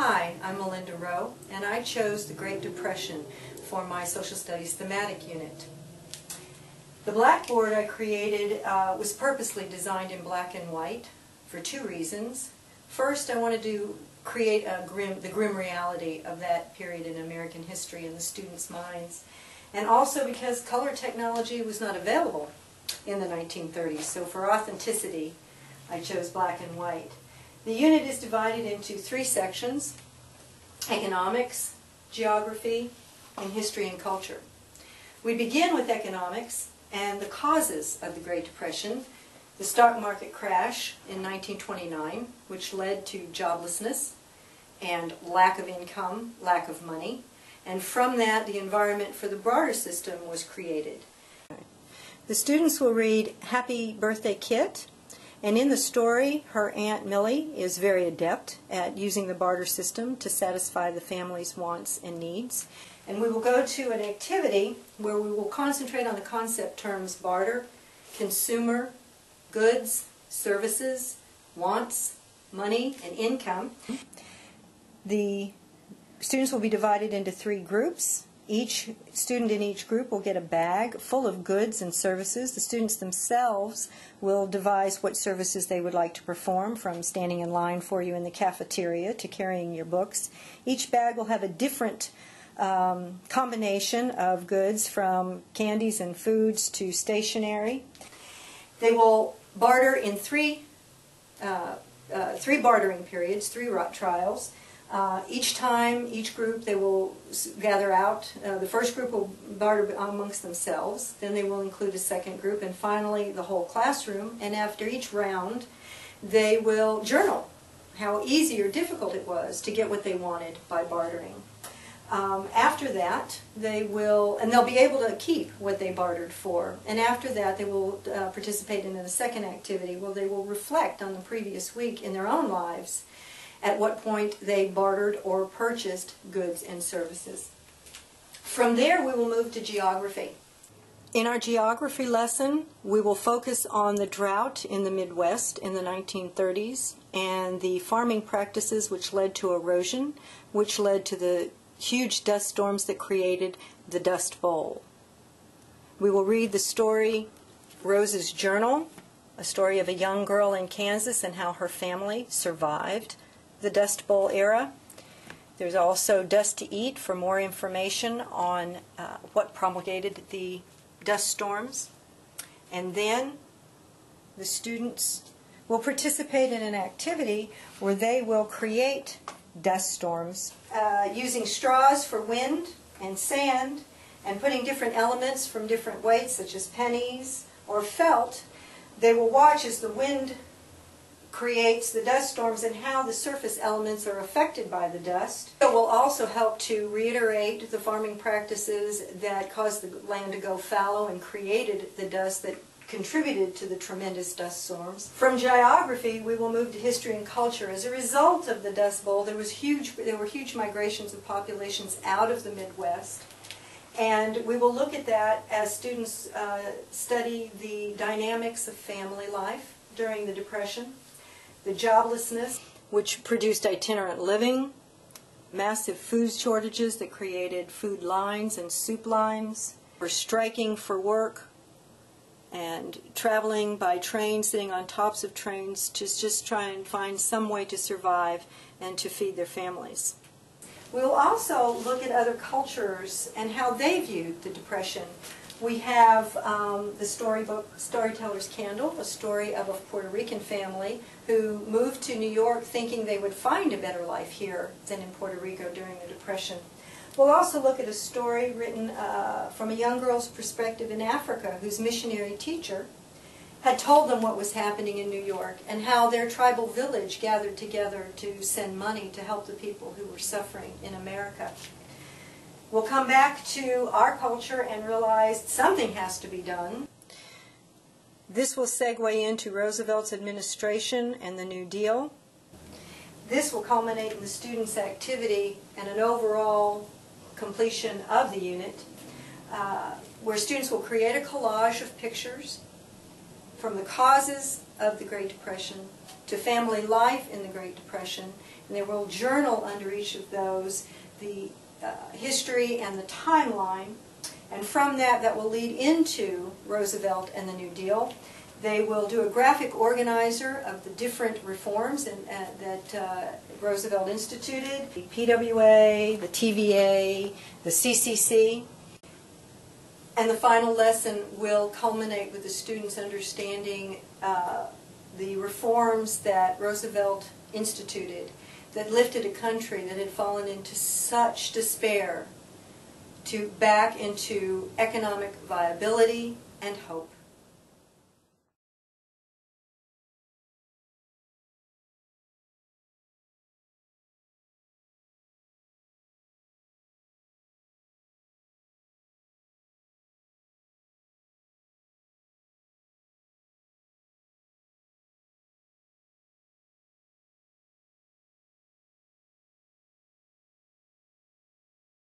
Hi, I'm Melinda Rowe, and I chose the Great Depression for my Social Studies Thematic unit. The blackboard I created was purposely designed in black and white for two reasons. First, I wanted to create the grim reality of that period in American history in the students' minds, and also because color technology was not available in the 1930s, so for authenticity I chose black and white. The unit is divided into three sections: economics, geography, and history and culture. We begin with economics and the causes of the Great Depression, the stock market crash in 1929, which led to joblessness and lack of income, lack of money, and from that the environment for the barter system was created. The students will read Happy Birthday Kit, and in the story her Aunt Millie is very adept at using the barter system to satisfy the family's wants and needs. And we will go to an activity where we will concentrate on the concept terms barter, consumer, goods, services, wants, money, and income. The students will be divided into three groups. Each student in each group will get a bag full of goods and services. The students themselves will devise what services they would like to perform, from standing in line for you in the cafeteria to carrying your books. Each bag will have a different combination of goods, from candies and foods to stationery. They will barter in three bartering periods, three trials. Each time, each group, they will gather out. The first group will barter amongst themselves, then they will include a second group, and finally the whole classroom. And after each round, they will journal how easy or difficult it was to get what they wanted by bartering. After that, they'll be able to keep what they bartered for. And after that, they will participate in a second activity where they will reflect on the previous week in their own lives, at what point they bartered or purchased goods and services. From there, we will move to geography. In our geography lesson, we will focus on the drought in the Midwest in the 1930s and the farming practices which led to erosion, which led to the huge dust storms that created the Dust Bowl. We will read the story Rose's Journal, a story of a young girl in Kansas and how her family survived the Dust Bowl era. There's also Dust to Eat for more information on what promulgated the dust storms. And then the students will participate in an activity where they will create dust storms using straws for wind and sand, and putting different elements from different weights, such as pennies or felt. They will watch as the wind creates the dust storms and how the surface elements are affected by the dust. It will also help to reiterate the farming practices that caused the land to go fallow and created the dust that contributed to the tremendous dust storms. From geography, we will move to history and culture. As a result of the Dust Bowl, there were huge migrations of populations out of the Midwest. And we will look at that as students study the dynamics of family life during the Depression, the joblessness, which produced itinerant living, massive food shortages that created food lines and soup lines, for striking for work, and traveling by train, sitting on tops of trains to just try and find some way to survive and to feed their families. We will also look at other cultures and how they viewed the Depression. We have the storybook Storyteller's Candle, a story of a Puerto Rican family who moved to New York thinking they would find a better life here than in Puerto Rico during the Depression. We'll also look at a story written from a young girl's perspective in Africa, whose missionary teacher had told them what was happening in New York and how their tribal village gathered together to send money to help the people who were suffering in America. We'll come back to our culture and realize something has to be done. This will segue into Roosevelt's administration and the New Deal. This will culminate in the students' activity and an overall completion of the unit, where students will create a collage of pictures from the causes of the Great Depression to family life in the Great Depression, and they will journal under each of those the history and the timeline, and from that will lead into Roosevelt and the New Deal. They will do a graphic organizer of the different reforms that Roosevelt instituted, the PWA, the TVA, the CCC. And the final lesson will culminate with the students understanding the reforms that Roosevelt instituted that lifted a country that had fallen into such despair back into economic viability and hope.